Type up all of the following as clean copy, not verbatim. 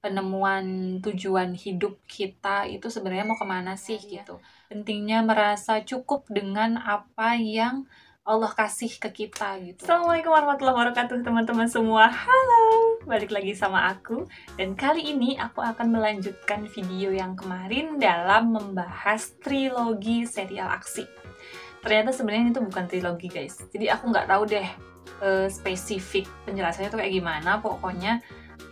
penemuan tujuan hidup kita itu sebenarnya mau kemana sih gitu. Pentingnya merasa cukup dengan apa yang Allah kasih ke kita gitu. Assalamualaikum warahmatullahi wabarakatuh teman-teman semua. Halo, balik lagi sama aku. Dan kali ini aku akan melanjutkan video yang kemarin dalam membahas trilogi serial aksi. Ternyata sebenarnya itu bukan trilogi guys. Jadi aku nggak tahu deh spesifik penjelasannya itu kayak gimana. Pokoknya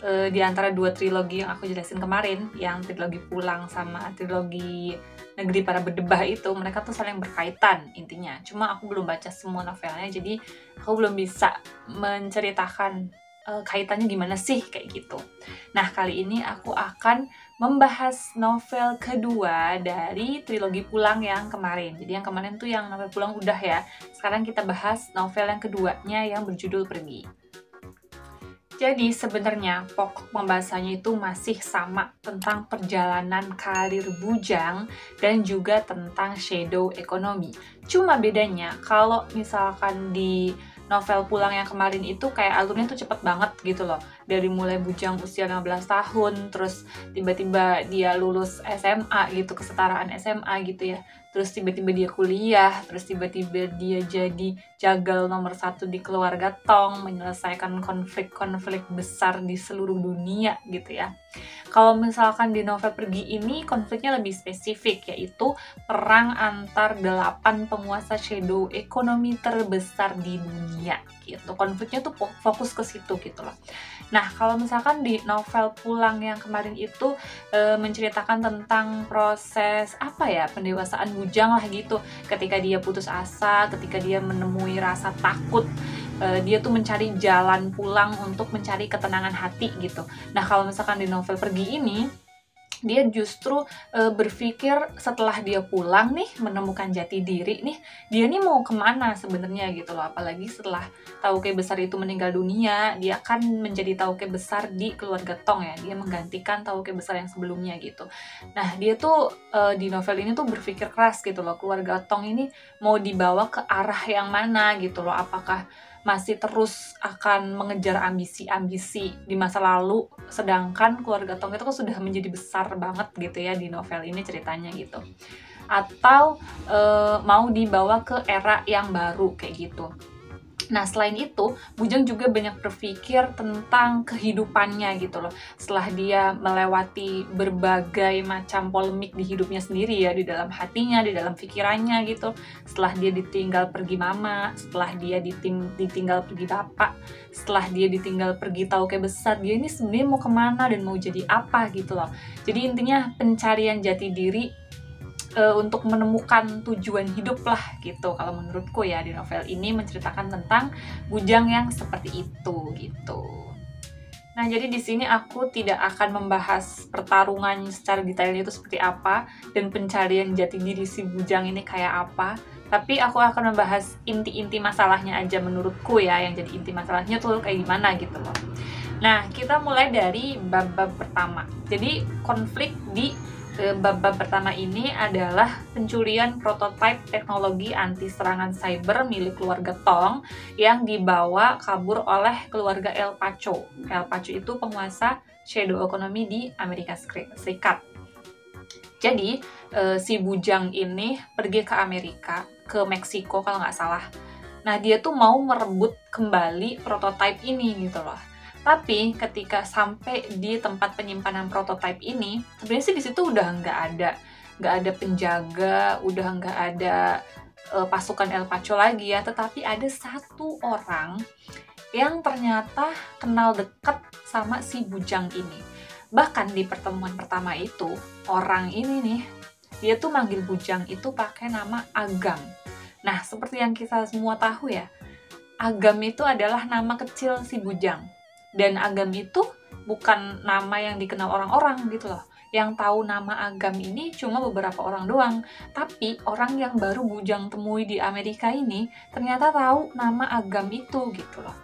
di antara dua trilogi yang aku jelasin kemarin, yang trilogi Pulang sama trilogi Negeri Para Berdebah itu, mereka tuh saling berkaitan intinya. Cuma aku belum baca semua novelnya, jadi aku belum bisa menceritakan kaitannya gimana sih kayak gitu. Nah, kali ini aku akan membahas novel kedua dari trilogi Pulang yang kemarin. Jadi yang kemarin tuh yang novel Pulang udah ya. Sekarang kita bahas novel yang keduanya yang berjudul Pergi. Jadi sebenarnya pokok pembahasannya itu masih sama tentang perjalanan karir bujang dan juga tentang shadow economy. Cuma bedanya kalau misalkan di novel Pulang yang kemarin itu kayak alurnya tuh cepet banget gitu loh. Dari mulai bujang usia 15 tahun, terus tiba-tiba dia lulus SMA gitu, kesetaraan SMA gitu ya. Terus tiba-tiba dia kuliah, terus tiba-tiba dia jadi jagal nomor satu di keluarga Tong, menyelesaikan konflik-konflik besar di seluruh dunia gitu ya. Kalau misalkan di novel Pergi ini konfliknya lebih spesifik, yaitu perang antar 8 penguasa shadow ekonomi terbesar di dunia gitu. Konfliknya tuh fokus ke situ gitu loh. Nah, kalau misalkan di novel Pulang yang kemarin itu menceritakan tentang proses apa ya, pendewasaan bujang lah gitu. Ketika dia putus asa, ketika dia menemui rasa takut, dia tuh mencari jalan pulang untuk mencari ketenangan hati gitu. Nah, kalau misalkan di novel Pergi ini, dia justru berpikir setelah dia pulang nih, menemukan jati diri nih, dia nih mau kemana sebenarnya gitu loh. Apalagi setelah Tauke Besar itu meninggal dunia, dia kan menjadi Tauke Besar di keluarga Tong ya. Dia menggantikan Tauke Besar yang sebelumnya gitu. Nah, dia tuh di novel ini tuh berpikir keras gitu loh. Keluarga Tong ini mau dibawa ke arah yang mana gitu loh. Apakah masih terus akan mengejar ambisi-ambisi di masa lalu, sedangkan keluarga Tong itu kan sudah menjadi besar banget gitu ya di novel ini ceritanya gitu. Atau mau dibawa ke era yang baru kayak gitu. Nah, selain itu, Bujang juga banyak berpikir tentang kehidupannya gitu loh. Setelah dia melewati berbagai macam polemik di hidupnya sendiri ya, di dalam hatinya, di dalam pikirannya gitu. Setelah dia ditinggal pergi mama, setelah dia ditinggal pergi bapak, setelah dia ditinggal pergi Tauke Besar, dia ini sebenarnya mau kemana dan mau jadi apa gitu loh. Jadi intinya pencarian jati diri untuk menemukan tujuan hidup lah gitu. Kalau menurutku ya, di novel ini menceritakan tentang bujang yang seperti itu gitu. Nah, jadi di sini aku tidak akan membahas pertarungan secara detailnya itu seperti apa dan pencarian jati diri si bujang ini kayak apa. Tapi aku akan membahas inti-inti masalahnya aja menurutku ya, yang jadi inti masalahnya tuh kayak gimana gitu loh. Nah, kita mulai dari bab-bab pertama. Jadi konflik di bab-bab pertama ini adalah pencurian prototipe teknologi anti serangan cyber milik keluarga Tong yang dibawa kabur oleh keluarga El Pacho. El Pacho itu penguasa shadow economy di Amerika Serikat. Jadi si bujang ini pergi ke Amerika, ke Meksiko kalau nggak salah. Nah, dia tuh mau merebut kembali prototipe ini gitu loh. Tapi ketika sampai di tempat penyimpanan prototipe ini, sebenarnya sih di situ udah nggak ada penjaga, udah nggak ada pasukan El Pacho lagi ya. Tetapi ada satu orang yang ternyata kenal dekat sama si bujang ini. Bahkan di pertemuan pertama itu, orang ini nih, dia tuh manggil bujang itu pakai nama Agam. Nah, seperti yang kita semua tahu ya, Agam itu adalah nama kecil si bujang. Dan Agam itu bukan nama yang dikenal orang-orang gitu loh. Yang tahu nama Agam ini cuma beberapa orang doang. Tapi orang yang baru bujang temui di Amerika ini ternyata tahu nama Agam itu gitu loh.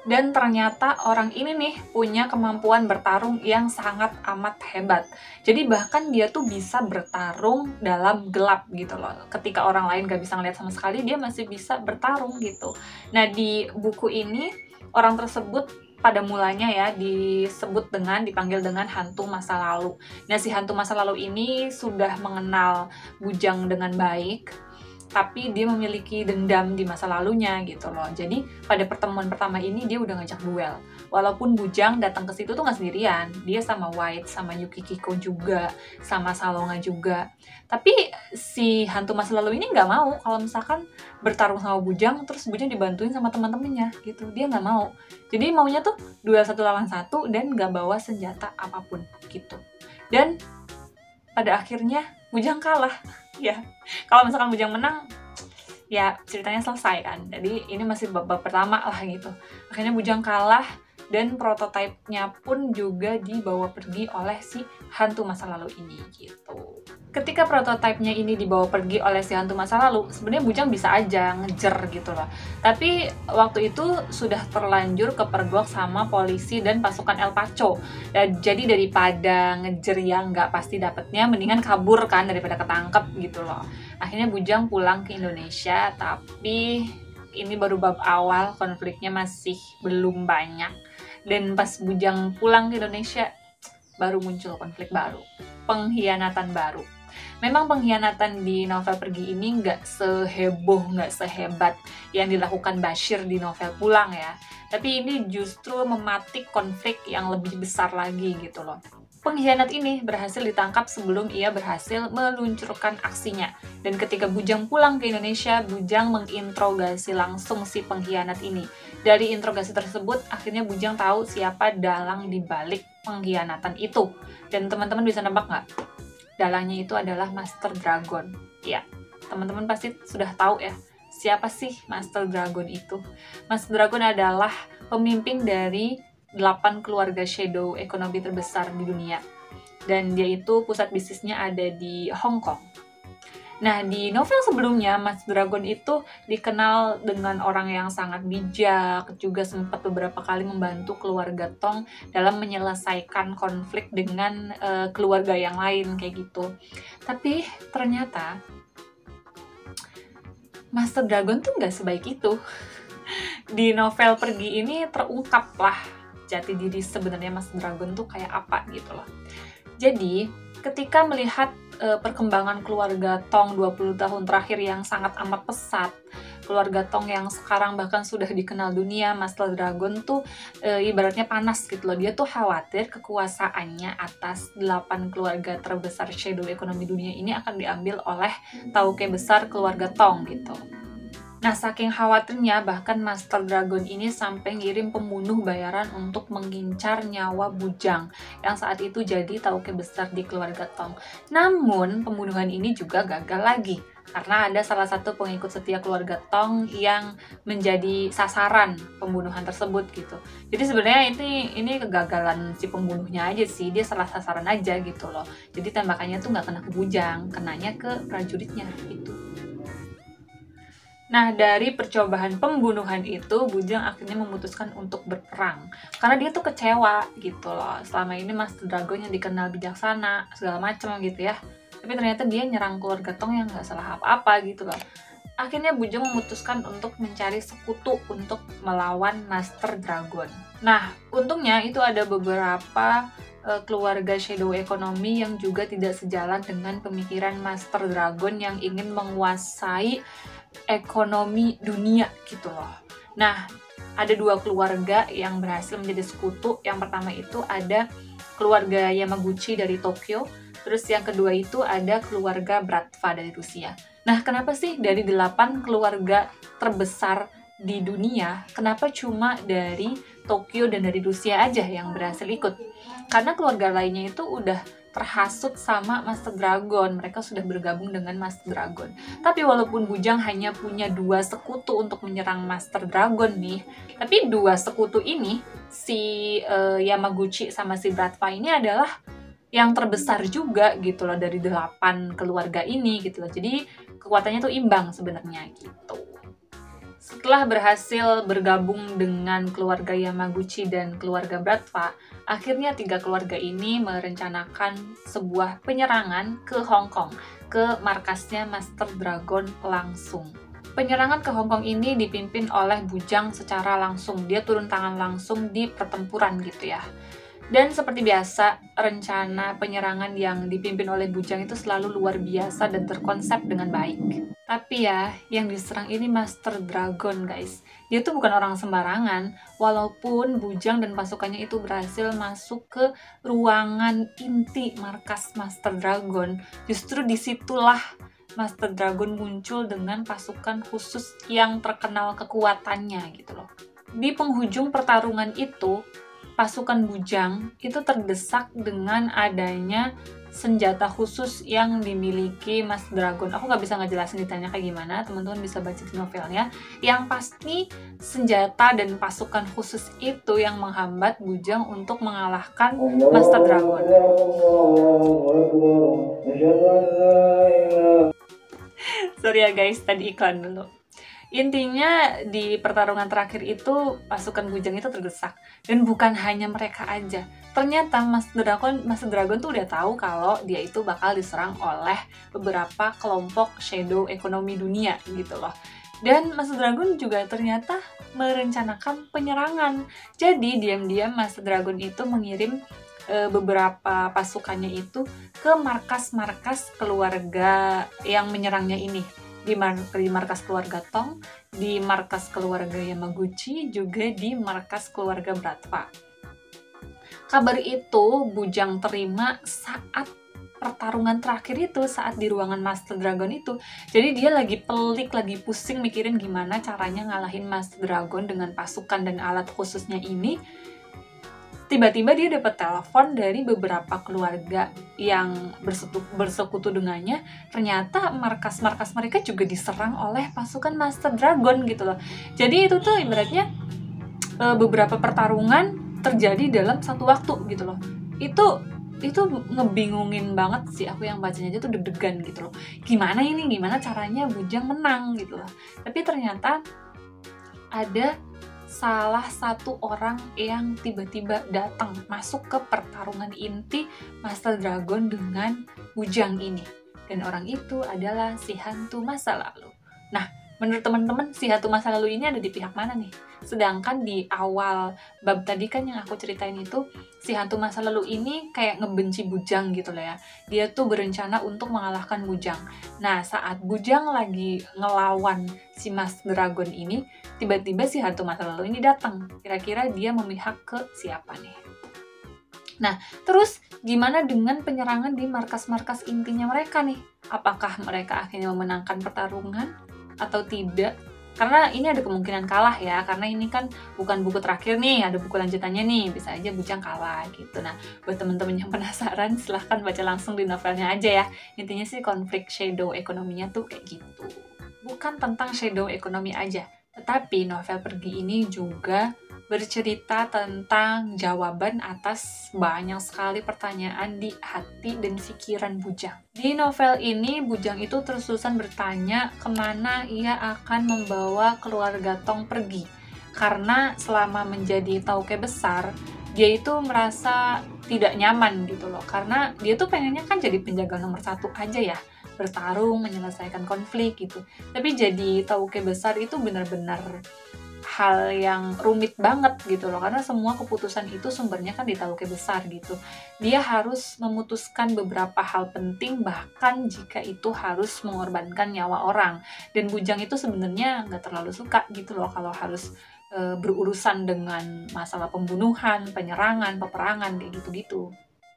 Dan ternyata orang ini nih punya kemampuan bertarung yang sangat amat hebat. Jadi bahkan dia tuh bisa bertarung dalam gelap gitu loh. Ketika orang lain gak bisa ngeliat sama sekali, dia masih bisa bertarung gitu. Nah, di buku ini orang tersebut pada mulanya ya dipanggil dengan hantu masa lalu. Nah, si hantu masa lalu ini sudah mengenal Bujang dengan baik, tapi dia memiliki dendam di masa lalunya gitu loh. Jadi pada pertemuan pertama ini dia udah ngajak duel. Walaupun Bujang datang ke situ tuh nggak sendirian, dia sama White, sama Yukikiko juga, sama Salonga juga. Tapi si hantu masa lalu ini nggak mau kalau misalkan bertarung sama Bujang, terus Bujang dibantuin sama teman-temannya gitu. Dia nggak mau. Jadi maunya tuh duel 1 lawan 1 dan nggak bawa senjata apapun gitu. Dan pada akhirnya Bujang kalah. Ya, kalau misalkan Bujang menang, ya ceritanya selesai kan. Jadi ini masih babak pertama lah gitu. Akhirnya Bujang kalah dan prototipenya pun juga dibawa pergi oleh si hantu masa lalu ini gitu. Ketika prototipenya ini dibawa pergi oleh si hantu masa lalu, sebenarnya Bujang bisa aja ngejer gitu loh. Tapi waktu itu sudah terlanjur kepergok sama polisi dan pasukan El Pacho. Jadi daripada ngejer yang nggak pasti dapetnya, mendingan kabur kan daripada ketangkep gitu loh. Akhirnya Bujang pulang ke Indonesia, tapi ini baru bab awal, konfliknya masih belum banyak. Dan pas Bujang pulang ke Indonesia, baru muncul konflik baru, pengkhianatan baru. Memang pengkhianatan di novel Pergi ini nggak seheboh, nggak sehebat yang dilakukan Bashir di novel Pulang ya. Tapi ini justru mematik konflik yang lebih besar lagi gitu loh. Pengkhianat ini berhasil ditangkap sebelum ia berhasil meluncurkan aksinya. Dan ketika Bujang pulang ke Indonesia, Bujang menginterogasi langsung si pengkhianat ini. Dari interogasi tersebut, akhirnya Bujang tahu siapa dalang di balik pengkhianatan itu. Dan teman-teman bisa nebak nggak? Dalangnya itu adalah Master Dragon. Ya, teman-teman pasti sudah tahu ya, siapa sih Master Dragon itu? Master Dragon adalah pemimpin dari 8 keluarga shadow ekonomi terbesar di dunia. Dan dia itu pusat bisnisnya ada di Hong Kong. Nah, di novel sebelumnya, Mas Dragon itu dikenal dengan orang yang sangat bijak, juga sempat beberapa kali membantu keluarga Tong dalam menyelesaikan konflik dengan keluarga yang lain, kayak gitu. Tapi ternyata Master Dragon tuh nggak sebaik itu. Di novel Pergi ini terungkap lah jati diri sebenarnya Mas Dragon tuh kayak apa gitu loh. Jadi, ketika melihat perkembangan keluarga Tong 20 tahun terakhir yang sangat amat pesat, keluarga Tong yang sekarang bahkan sudah dikenal dunia, Master Dragon tuh ibaratnya panas gitu loh. Dia tuh khawatir kekuasaannya atas 8 keluarga terbesar shadow ekonomi dunia ini akan diambil oleh tauke besar keluarga Tong gitu. Nah, saking khawatirnya, bahkan Master Dragon ini sampai ngirim pembunuh bayaran untuk mengincar nyawa Bujang, yang saat itu jadi tauke besar di keluarga Tong. Namun, pembunuhan ini juga gagal lagi, karena ada salah satu pengikut setia keluarga Tong yang menjadi sasaran pembunuhan tersebut gitu. Jadi sebenarnya ini kegagalan si pembunuhnya aja sih, dia salah sasaran aja gitu loh. Jadi tembakannya tuh nggak kena ke Bujang, kenanya ke prajuritnya gitu. Nah, dari percobaan pembunuhan itu, Bujang akhirnya memutuskan untuk berperang. Karena dia tuh kecewa gitu loh. Selama ini Master Dragon yang dikenal bijaksana, segala macam gitu ya. Tapi ternyata dia nyerang keluarga Tong yang gak salah apa-apa gitu loh. Akhirnya Bujang memutuskan untuk mencari sekutu untuk melawan Master Dragon. Nah, untungnya itu ada beberapa keluarga shadow ekonomi yang juga tidak sejalan dengan pemikiran Master Dragon yang ingin menguasai ekonomi dunia gitu loh. Nah, ada 2 keluarga yang berhasil menjadi sekutu. Yang pertama itu ada keluarga Yamaguchi dari Tokyo, terus yang kedua itu ada keluarga Bratva dari Rusia. Nah, kenapa sih dari 8 keluarga terbesar di dunia, kenapa cuma dari Tokyo dan dari Rusia aja yang berhasil ikut? Karena keluarga lainnya itu udah terhasut sama Master Dragon. Mereka sudah bergabung dengan Master Dragon. Tapi walaupun Bujang hanya punya 2 sekutu untuk menyerang Master Dragon nih, tapi 2 sekutu ini, si Yamaguchi sama si Bratva ini adalah yang terbesar juga gitu loh dari 8 keluarga ini gitu loh. Jadi kekuatannya tuh imbang sebenarnya gitu. Setelah berhasil bergabung dengan keluarga Yamaguchi dan keluarga Bratva, akhirnya 3 keluarga ini merencanakan sebuah penyerangan ke Hong Kong, ke markasnya Master Dragon langsung. penyerangan ke Hong Kong ini dipimpin oleh Bujang secara langsung. Dia turun tangan langsung di pertempuran gitu ya. Dan seperti biasa, rencana penyerangan yang dipimpin oleh Bujang itu selalu luar biasa dan terkonsep dengan baik. Tapi ya, yang diserang ini Master Dragon guys. Dia tuh bukan orang sembarangan, walaupun Bujang dan pasukannya itu berhasil masuk ke ruangan inti markas Master Dragon. Justru disitulah Master Dragon muncul dengan pasukan khusus yang terkenal kekuatannya gitu loh. Di penghujung pertarungan itu, pasukan Bujang itu terdesak dengan adanya senjata khusus yang dimiliki Mas Dragon. Aku nggak bisa ngejelasin detailnya kayak gimana, teman-teman bisa baca di novelnya. Yang pasti senjata dan pasukan khusus itu yang menghambat Bujang untuk mengalahkan Master Dragon. Sorry ya guys, tadi iklan dulu. Intinya di pertarungan terakhir itu pasukan Bujang itu terdesak, dan bukan hanya mereka aja. Ternyata Mas Dragon tuh udah tahu kalau dia itu bakal diserang oleh beberapa kelompok shadow ekonomi dunia gitu loh. Dan Mas Dragon juga ternyata merencanakan penyerangan. Jadi diam-diam Mas Dragon itu mengirim beberapa pasukannya itu ke markas-markas keluarga yang menyerangnya ini. Di markas keluarga Tong, di markas keluarga Yamaguchi, juga di markas keluarga Bratva. Kabar itu Bujang terima saat pertarungan terakhir itu, saat di ruangan Master Dragon itu. Jadi dia lagi pelik, lagi pusing mikirin gimana caranya ngalahin Master Dragon dengan pasukan dan alat khususnya ini. Tiba-tiba dia dapat telepon dari beberapa keluarga yang bersekutu dengannya. Ternyata markas-markas mereka juga diserang oleh pasukan Master Dragon gitu loh. Jadi itu tuh ibaratnya beberapa pertarungan terjadi dalam satu waktu gitu loh. Itu ngebingungin banget sih, aku yang bacanya aja tuh deg-degan gitu loh. Gimana caranya Bujang menang gitu loh. Tapi ternyata ada salah satu orang yang tiba-tiba datang masuk ke pertarungan inti Master Dragon dengan Bujang ini. Dan orang itu adalah si hantu masa lalu. Nah, menurut teman-teman, si hantu masa lalu ini ada di pihak mana nih? Sedangkan di awal bab tadi kan yang aku ceritain itu, si hantu masa lalu ini kayak ngebenci Bujang gitu loh ya. Dia tuh berencana untuk mengalahkan Bujang. Nah, saat Bujang lagi ngelawan si Mas Dragon ini, tiba-tiba si hantu masa lalu ini datang. Kira-kira dia memihak ke siapa nih? Nah, terus gimana dengan penyerangan di markas-markas intinya mereka nih? Apakah mereka akhirnya memenangkan pertarungan atau tidak? Karena ini ada kemungkinan kalah ya, karena ini kan bukan buku terakhir nih, ada buku lanjutannya nih, bisa aja Bujang kalah gitu. Nah, buat temen-temen yang penasaran, silahkan baca langsung di novelnya aja ya. Intinya sih konflik shadow ekonominya tuh kayak gitu. Bukan tentang shadow ekonomi aja, tetapi novel Pergi ini juga bercerita tentang jawaban atas banyak sekali pertanyaan di hati dan pikiran Bujang. Di novel ini, Bujang itu terus-terusan bertanya kemana ia akan membawa keluarga Tong pergi. Karena selama menjadi Tauke besar, dia itu merasa tidak nyaman gitu loh. Karena dia tuh pengennya kan jadi penjaga nomor 1 aja ya, bertarung, menyelesaikan konflik gitu. Tapi jadi Tauke besar itu benar-benar hal yang rumit banget gitu loh, karena semua keputusan itu sumbernya kan di Tauke besar gitu. Dia harus memutuskan beberapa hal penting, bahkan jika itu harus mengorbankan nyawa orang. Dan Bujang itu sebenarnya nggak terlalu suka gitu loh kalau harus berurusan dengan masalah pembunuhan, penyerangan, peperangan kayak gitu-gitu.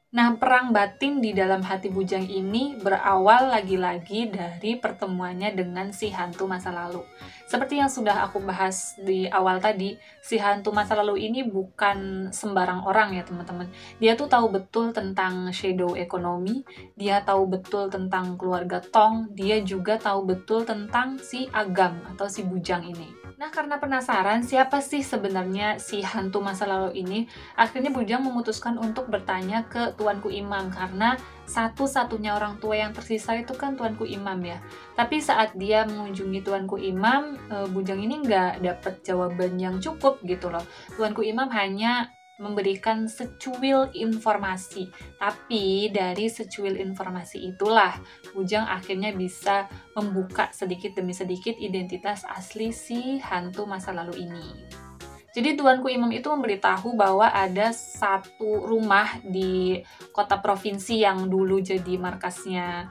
Nah, perang batin di dalam hati Bujang ini berawal lagi-lagi dari pertemuannya dengan si hantu masa lalu. Seperti yang sudah aku bahas di awal tadi, si hantu masa lalu ini bukan sembarang orang ya teman-teman. Dia tuh tahu betul tentang shadow ekonomi, dia tahu betul tentang keluarga Tong, dia juga tahu betul tentang si Agam atau si Bujang ini. Nah, karena penasaran siapa sih sebenarnya si hantu masa lalu ini, akhirnya Bujang memutuskan untuk bertanya ke Tuanku Imam, karena satu-satunya orang tua yang tersisa itu kan Tuanku Imam ya. Tapi saat dia mengunjungi Tuanku Imam, Bujang ini nggak dapet jawaban yang cukup gitu loh. Tuanku Imam hanya memberikan secuil informasi. Tapi dari secuil informasi itulah Bujang akhirnya bisa membuka sedikit demi sedikit identitas asli si hantu masa lalu ini. Jadi Tuanku Imam itu memberitahu bahwa ada satu rumah di kota provinsi yang dulu jadi markasnya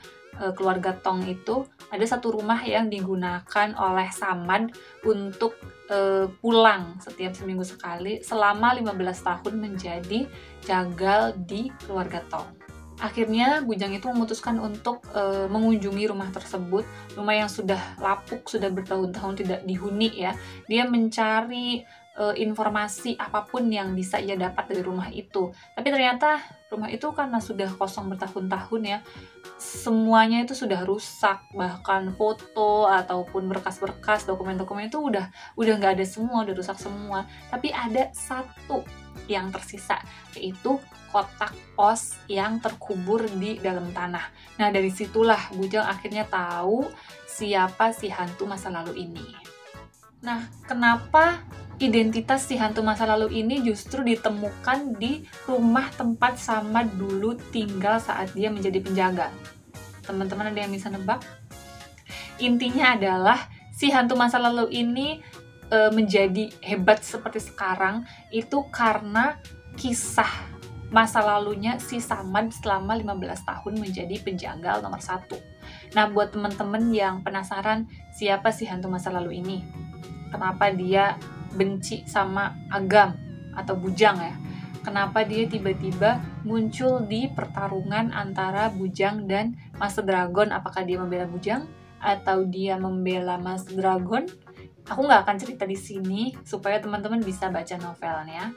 keluarga Tong itu, ada satu rumah yang digunakan oleh Samad untuk pulang setiap seminggu sekali selama 15 tahun menjadi jagal di keluarga Tong. Akhirnya Bujang itu memutuskan untuk mengunjungi rumah tersebut, rumah yang sudah lapuk, sudah bertahun-tahun tidak dihuni ya. Dia mencari informasi apapun yang bisa ia dapat dari rumah itu. Tapi ternyata rumah itu karena sudah kosong bertahun-tahun ya, semuanya itu sudah rusak, bahkan foto ataupun berkas-berkas, dokumen-dokumen itu udah nggak ada semua, udah rusak semua. Tapi ada satu yang tersisa, yaitu kotak pos yang terkubur di dalam tanah. Nah, dari situlah Bujang akhirnya tahu siapa si hantu masa lalu ini. Nah, kenapa identitas si hantu masa lalu ini justru ditemukan di rumah tempat Samad dulu tinggal saat dia menjadi penjaga? Teman-teman ada yang bisa nebak? Intinya adalah si hantu masa lalu ini menjadi hebat seperti sekarang itu karena kisah masa lalunya si Samad selama 15 tahun menjadi penjagal nomor 1. Nah, buat teman-teman yang penasaran siapa si hantu masa lalu ini, kenapa dia benci sama Agam atau Bujang ya, kenapa dia tiba-tiba muncul di pertarungan antara Bujang dan Master Dragon, apakah dia membela Bujang atau dia membela Master Dragon? Aku nggak akan cerita di sini supaya teman-teman bisa baca novelnya.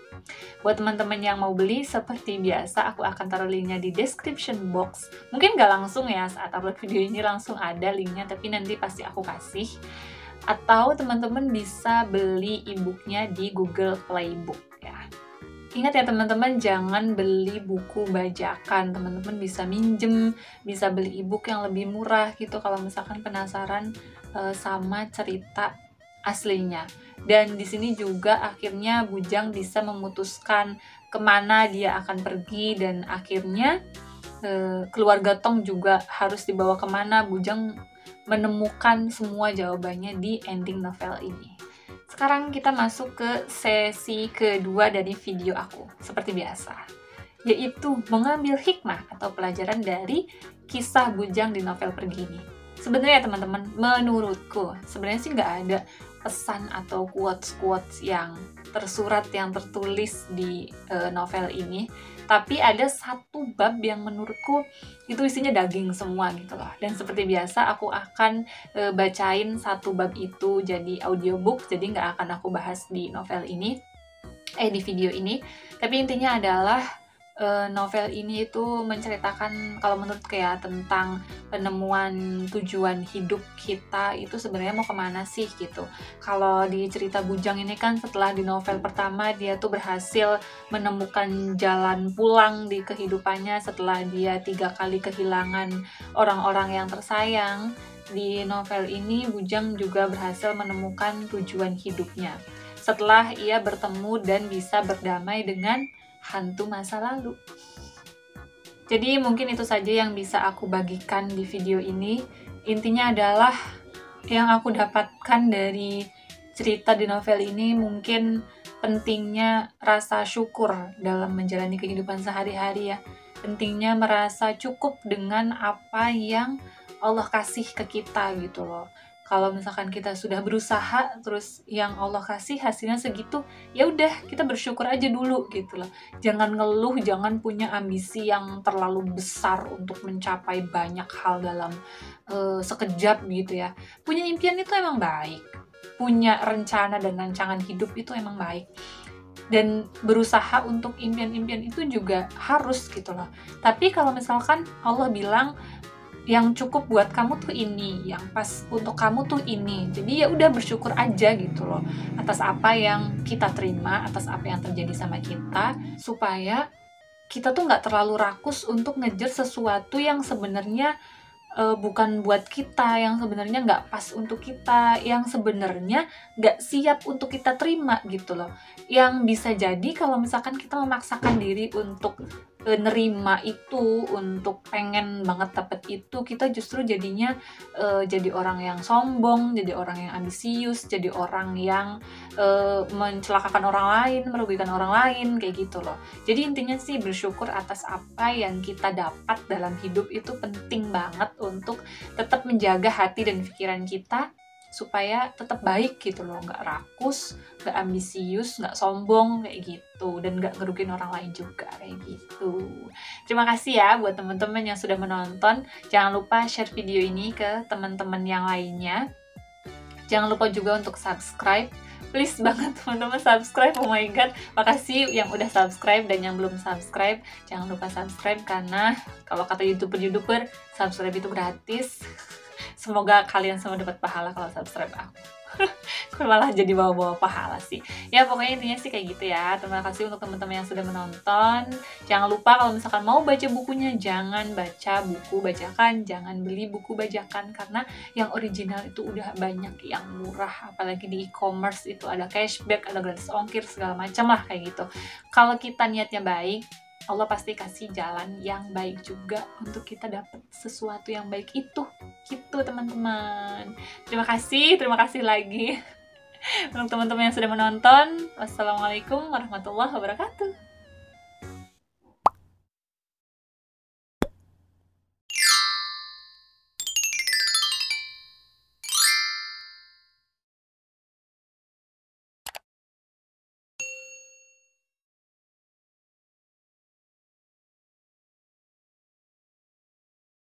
Buat teman-teman yang mau beli, seperti biasa aku akan taruh linknya di description box. Mungkin nggak langsung ya saat upload video ini langsung ada linknya, tapi nanti pasti aku kasih. Atau teman-teman bisa beli e-booknya di Google Playbook ya. Ingat ya teman-teman, jangan beli buku bajakan. Teman-teman bisa minjem, bisa beli e-book yang lebih murah gitu kalau misalkan penasaran sama cerita aslinya. Dan di sini juga akhirnya Bujang bisa memutuskan kemana dia akan pergi, dan akhirnya keluarga Tong juga harus dibawa kemana. Bujang menemukan semua jawabannya di ending novel ini. Sekarang kita masuk ke sesi kedua dari video aku, seperti biasa, yaitu mengambil hikmah atau pelajaran dari kisah Bujang di novel Pergi ini. Sebenarnya teman-teman, menurutku sebenarnya sih nggak ada pesan atau quotes-quotes yang tersurat, yang tertulis di novel ini, tapi ada satu bab yang menurutku itu isinya daging semua gitu loh. Dan seperti biasa aku akan bacain satu bab itu jadi audiobook, jadi nggak akan aku bahas di novel ini, di video ini. Tapi intinya adalah novel ini itu menceritakan, kalau menurut kayak tentang penemuan tujuan hidup kita itu sebenarnya mau kemana sih gitu. Kalau di cerita Bujang ini kan setelah di novel pertama dia tuh berhasil menemukan jalan pulang di kehidupannya setelah dia 3 kali kehilangan orang-orang yang tersayang. Di novel ini Bujang juga berhasil menemukan tujuan hidupnya setelah ia bertemu dan bisa berdamai dengan hantu masa lalu. Jadi mungkin itu saja yang bisa aku bagikan di video ini. Intinya adalah yang aku dapatkan dari cerita di novel ini mungkin pentingnya rasa syukur dalam menjalani kehidupan sehari-hari ya. Pentingnya merasa cukup dengan apa yang Allah kasih ke kita gitu loh. Kalau misalkan kita sudah berusaha terus yang Allah kasih hasilnya segitu, ya udah kita bersyukur aja dulu gitu loh. Jangan ngeluh, jangan punya ambisi yang terlalu besar untuk mencapai banyak hal dalam sekejap gitu ya. Punya impian itu emang baik, punya rencana dan rancangan hidup itu emang baik, dan berusaha untuk impian-impian itu juga harus gitu loh. Tapi kalau misalkan Allah bilang yang cukup buat kamu tuh ini, yang pas untuk kamu tuh ini, jadi ya udah bersyukur aja gitu loh atas apa yang kita terima, atas apa yang terjadi sama kita, supaya kita tuh nggak terlalu rakus untuk ngejar sesuatu yang sebenarnya bukan buat kita, yang sebenarnya nggak pas untuk kita, yang sebenarnya nggak siap untuk kita terima gitu loh. Yang bisa jadi kalau misalkan kita memaksakan diri untuk nerima itu, untuk pengen banget dapet itu, kita justru jadinya jadi orang yang sombong, jadi orang yang ambisius, jadi orang yang mencelakakan orang lain, merugikan orang lain, kayak gitu loh. Jadi intinya sih bersyukur atas apa yang kita dapat dalam hidup itu penting banget untuk tetap menjaga hati dan pikiran kita supaya tetap baik gitu loh, nggak rakus, nggak ambisius, nggak sombong kayak gitu, dan nggak ngerugiin orang lain juga kayak gitu. Terima kasih ya buat teman-teman yang sudah menonton. Jangan lupa share video ini ke teman-teman yang lainnya. Jangan lupa juga untuk subscribe. Please banget teman-teman subscribe. Oh my god, makasih yang udah subscribe, dan yang belum subscribe jangan lupa subscribe, karena kalau kata youtuber subscribe itu gratis. Semoga kalian semua dapat pahala kalau subscribe aku. Kok malah jadi bawa-bawa pahala sih. Ya pokoknya intinya sih kayak gitu ya. Terima kasih untuk teman-teman yang sudah menonton. Jangan lupa kalau misalkan mau baca bukunya, jangan baca buku bajakan, jangan beli buku bajakan, karena yang original itu udah banyak yang murah. Apalagi di e-commerce itu ada cashback, ada gratis ongkir, segala macam lah kayak gitu. Kalau kita niatnya baik, Allah pasti kasih jalan yang baik juga untuk kita dapat sesuatu yang baik itu. Gitu teman-teman. Terima kasih lagi untuk teman-teman yang sudah menonton. Wassalamualaikum warahmatullahi wabarakatuh.